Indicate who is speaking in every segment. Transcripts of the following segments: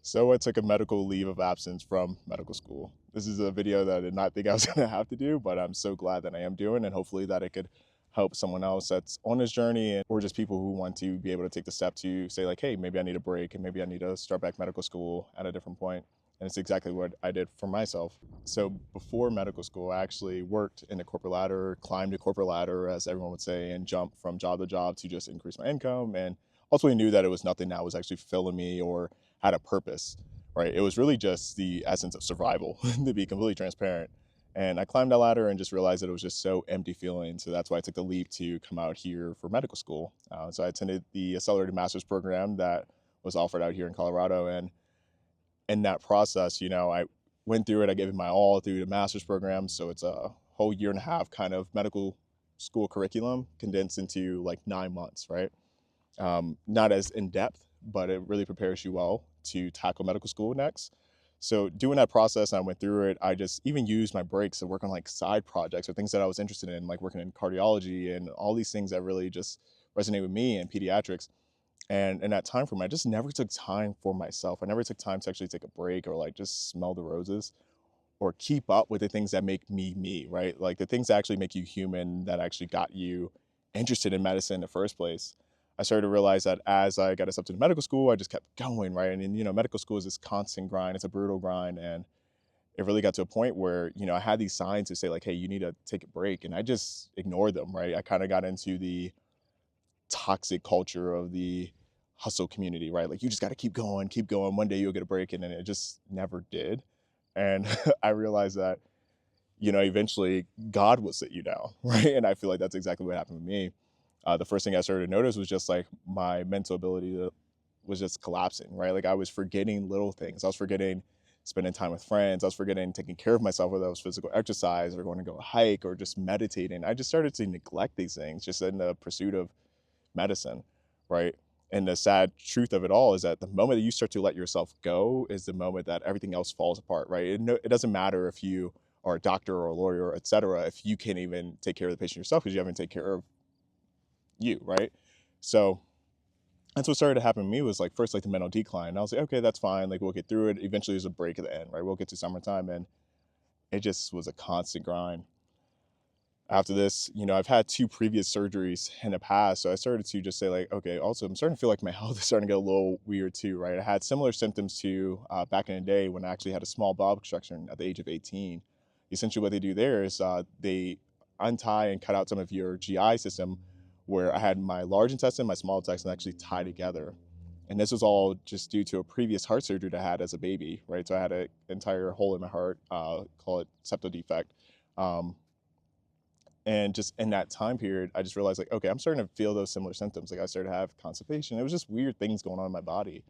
Speaker 1: So I took a medical leave of absence from medical school. This is a video that I did not think I was going to have to do, but I'm so glad that I am doing, and hopefully that it could help someone else that's on this journey, or just people who want to be able to take the step to say like, hey, maybe I need a break and maybe I need to start back medical school at a different point. And it's exactly what I did for myself. So before medical school, I actually worked in the corporate ladder, climbed the corporate ladder, as everyone would say, and jumped from job to job to just increase my income. And ultimately knew that it was nothing that was actually filling me or had a purpose, right? It was really just the essence of survival, to be completely transparent. And I climbed that ladder and just realized that it was just so empty feeling. So that's why I took the leap to come out here for medical school. So I attended the accelerated master's program that was offered out here in Colorado. And in that process, I went through it. I gave it my all through the master's program. So it's a whole year and a half kind of medical school curriculum condensed into like 9 months, right? Not as in depth, but it really prepares you well to tackle medical school next. So doing that process, and I went through it. I just even used my breaks to work on like side projects or things that I was interested in, like working in cardiology and all these things that really just resonate with me and pediatrics. And in that time frame, I just never took time for myself. I never took time to actually take a break or like just smell the roses or keep up with the things that make me me, right? Like the things that actually make you human, that actually got you interested in medicine in the first place. I started to realize that as I got accepted to medical school, I just kept going, right? And then, medical school is this constant grind, it's a brutal grind. And it really got to a point where, I had these signs to say, like, hey, you need to take a break. And I just ignored them, right? I kind of got into the toxic culture of the hustle community, right? Like, you just got to keep going, keep going. One day you'll get a break. And then it just never did. And I realized that, eventually God will sit you down, right? And I feel like that's exactly what happened with me. The first thing I started to notice was just like my mental ability was just collapsing, right? Like I was forgetting little things. I was forgetting spending time with friends. I was forgetting taking care of myself, whether that was physical exercise or going to go hike or just meditating. I just started to neglect these things just in the pursuit of medicine, right? And the sad truth of it all is that the moment that you start to let yourself go is the moment that everything else falls apart, right? It doesn't matter if you are a doctor or a lawyer, et cetera, if you can't even take care of the patient yourself because you haven't taken care of you, right? So that's what started to happen to me was like first like the mental decline. And I was like, okay, that's fine. Like we'll get through it. Eventually there's a break at the end, right? We'll get to summertime. And it just was a constant grind. After this, I've had two previous surgeries in the past. So I started to just say like, okay, also I'm starting to feel like my health is starting to get a little weird too, right? I had similar symptoms to back in the day when I actually had a small bowel obstruction at the age of 18. Essentially what they do there is they untie and cut out some of your GI system where I had my large intestine, my small intestine actually tie together. And this was all just due to a previous heart surgery that I had as a baby, right? So I had an entire hole in my heart, call it septal defect. Um, and just in that time period, I just realized like, okay, I'm starting to feel those similar symptoms. Like I started to have constipation. It was just weird things going on in my body.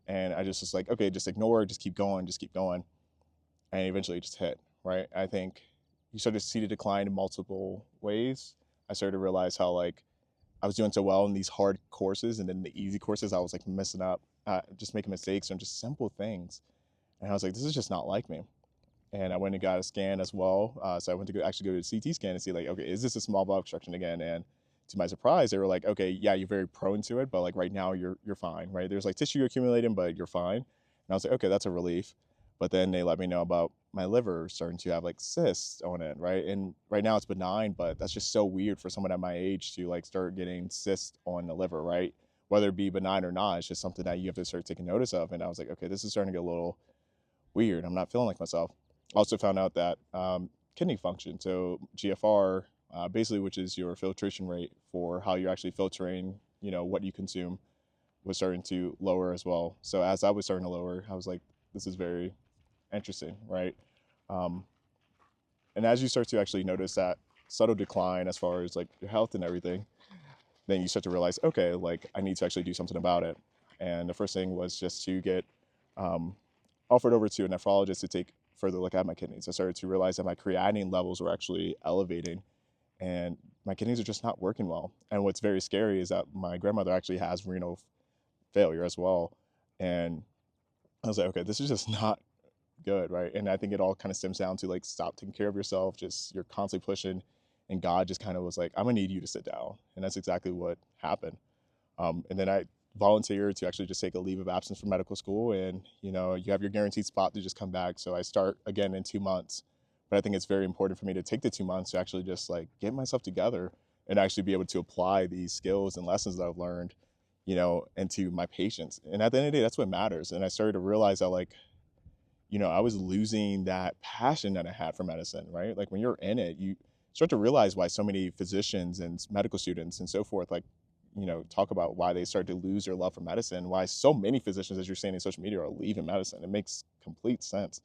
Speaker 1: And I just was like, okay, just ignore it, just keep going, just keep going. And eventually it just hit, right? I think you started to see the decline in multiple ways. I started to realize how like I was doing so well in these hard courses, and then the easy courses, I was like messing up, just making mistakes on just simple things. And I was like, this is just not like me. And I went and got a scan as well. So I went to actually go to a CT scan and see like, okay, is this a small bowel obstruction again? And to my surprise, they were like, okay, yeah, you're very prone to it, but like right now you're fine, right? There's like tissue accumulating, but you're fine. And I was like, okay, that's a relief. But then they let me know about my liver starting to have like cysts on it, right? And right now it's benign, but that's just so weird for someone at my age to like start getting cysts on the liver, right? Whether it be benign or not, it's just something that you have to start taking notice of. And I was like, okay, this is starting to get a little weird. I'm not feeling like myself. Also found out that kidney function, so GFR, basically, which is your filtration rate for how you're actually filtering, what you consume, was starting to lower as well. So as I was starting to lower, I was like, this is very interesting, right? Um, and as you start to actually notice that subtle decline as far as like your health and everything, then you start to realize, okay, like I need to actually do something about it. And the first thing was just to get um, offered over to a nephrologist to take further look at my kidneys. I started to realize that my creatinine levels were actually elevating and my kidneys are just not working well. And what's very scary is that my grandmother actually has renal failure as well. And I was like, okay, this is just not good, right? And I think it all kind of stems down to like stop taking care of yourself, just you're constantly pushing. And God just kind of was like, I'm gonna need you to sit down. And that's exactly what happened. And then I volunteered to actually just take a leave of absence from medical school, and you have your guaranteed spot to just come back. So I start again in 2 months, but I think it's very important for me to take the 2 months to actually just like get myself together and actually be able to apply these skills and lessons that I've learned, into my patients. And at the end of the day, that's what matters. And I started to realize that like, I was losing that passion that I had for medicine, right? Like when you're in it, you start to realize why so many physicians and medical students and so forth, like, talk about why they start to lose their love for medicine, why so many physicians, as you're seeing in social media, are leaving medicine. It makes complete sense.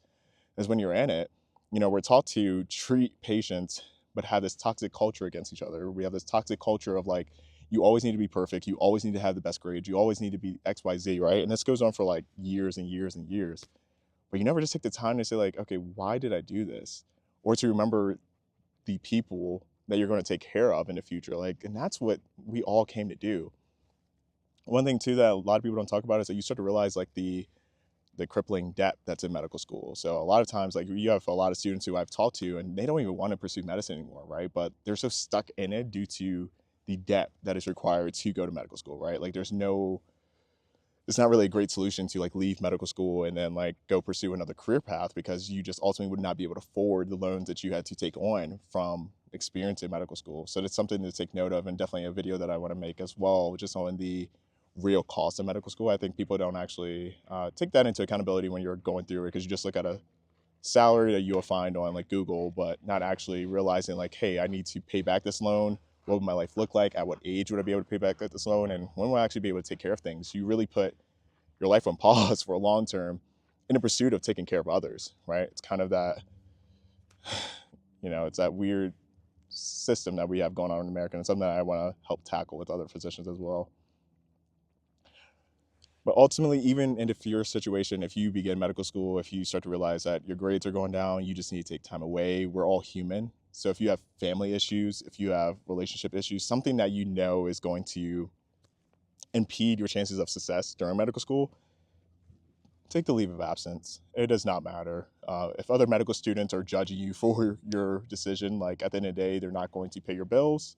Speaker 1: Because when you're in it, we're taught to treat patients, but have this toxic culture against each other. We have this toxic culture of like, you always need to be perfect. You always need to have the best grades. You always need to be X, Y, Z, right? And this goes on for like years and years and years. But you never just take the time to say like, okay, why did I do this? Or to remember the people that you're going to take care of in the future. Like, and that's what we all came to do. One thing too that a lot of people don't talk about is that you start to realize like the crippling debt that's in medical school. So a lot of times, like you have a lot of students who I've talked to, and they don't even want to pursue medicine anymore, right? But they're so stuck in it due to the debt that is required to go to medical school, right? Like it's not really a great solution to like leave medical school and then like go pursue another career path, because you just ultimately would not be able to afford the loans that you had to take on from experience in medical school. So that's something to take note of, and definitely a video that I want to make as well, just on the real cost of medical school. I think people don't actually take that into accountability when you're going through it, because you just look at a salary that you'll find on like Google, but not actually realizing like, hey, I need to pay back this loan. What would my life look like? At what age would I be able to pay back this loan? And when will I actually be able to take care of things? You really put your life on pause for a long term in the pursuit of taking care of others, right? It's kind of that, it's that weird system that we have going on in America, and something that I want to help tackle with other physicians as well. But ultimately, even in your situation, if you begin medical school, if you start to realize that your grades are going down, you just need to take time away. We're all human. So if you have family issues, if you have relationship issues, something that is going to impede your chances of success during medical school, take the leave of absence. It does not matter. If other medical students are judging you for your decision, like at the end of the day, they're not going to pay your bills.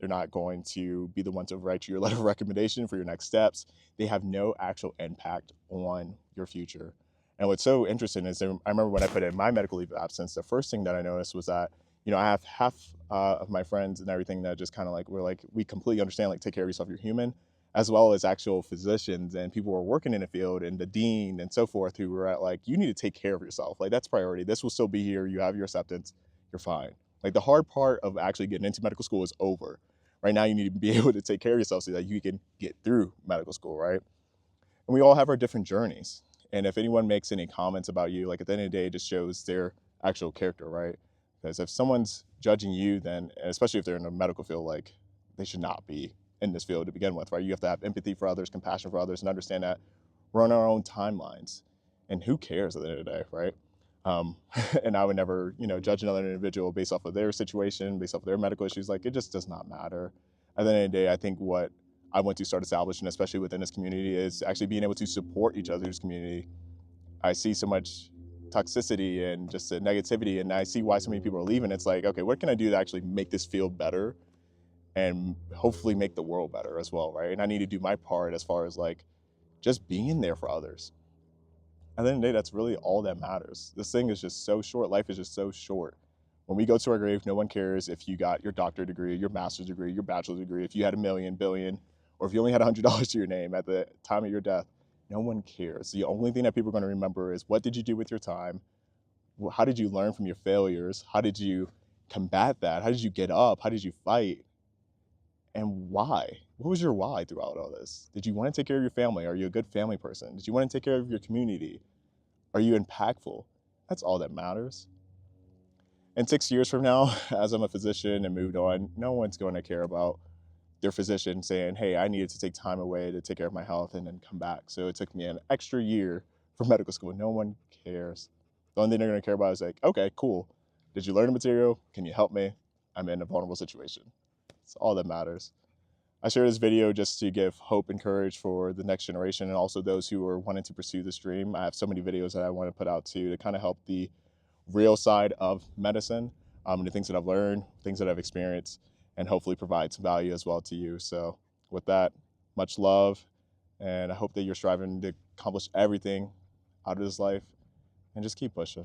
Speaker 1: They're not going to be the ones to write you your letter of recommendation for your next steps. They have no actual impact on your future. And what's so interesting is I remember when I put in my medical leave of absence, the first thing that I noticed was that, I have half of my friends and everything that just kind of like, we're like, we completely understand, like, take care of yourself, you're human, as well as actual physicians and people who are working in the field and the dean and so forth, who were at like, you need to take care of yourself. Like, that's priority. This will still be here. You have your acceptance. You're fine. Like, the hard part of actually getting into medical school is over. Right now, you need to be able to take care of yourself so that you can get through medical school, right? And we all have our different journeys. And if anyone makes any comments about you, like at the end of the day, it just shows their actual character, right? Because if someone's judging you, then, especially if they're in a medical field, like, they should not be in this field to begin with, right? You have to have empathy for others, compassion for others, and understand that we're on our own timelines. And who cares at the end of the day, right? And I would never, judge another individual based off of their situation, based off of their medical issues. Like, it just does not matter. At the end of the day, I think what I want to start establishing, especially within this community, is actually being able to support each other's community. I see so much toxicity and just the negativity, and I see why so many people are leaving. It's like, okay, what can I do to actually make this field better and hopefully make the world better as well, right? And I need to do my part as far as like just being there for others. At the end of the day, that's really all that matters. This thing is just so short. Life is just so short. When we go to our grave, no one cares if you got your doctorate degree, your master's degree, your bachelor's degree, if you had a million, billion, or if you only had $100 to your name at the time of your death. No one cares. The only thing that people are going to remember is, what did you do with your time? How did you learn from your failures? How did you combat that? How did you get up? How did you fight? And why? What was your why throughout all this? Did you want to take care of your family? Are you a good family person? Did you want to take care of your community? Are you impactful? That's all that matters. And 6 years from now, as I'm a physician and moved on, no one's going to care about their physician saying, hey, I needed to take time away to take care of my health and then come back. So it took me an extra year for medical school. No one cares. The only thing they're going to care about is like, okay, cool. Did you learn the material? Can you help me? I'm in a vulnerable situation. It's all that matters. I share this video just to give hope and courage for the next generation, and also those who are wanting to pursue this dream. I have so many videos that I want to put out too, to kind of help the real side of medicine, and the things that I've learned, things that I've experienced, and hopefully provide some value as well to you. So with that, much love, and I hope that you're striving to accomplish everything out of this life and just keep pushing.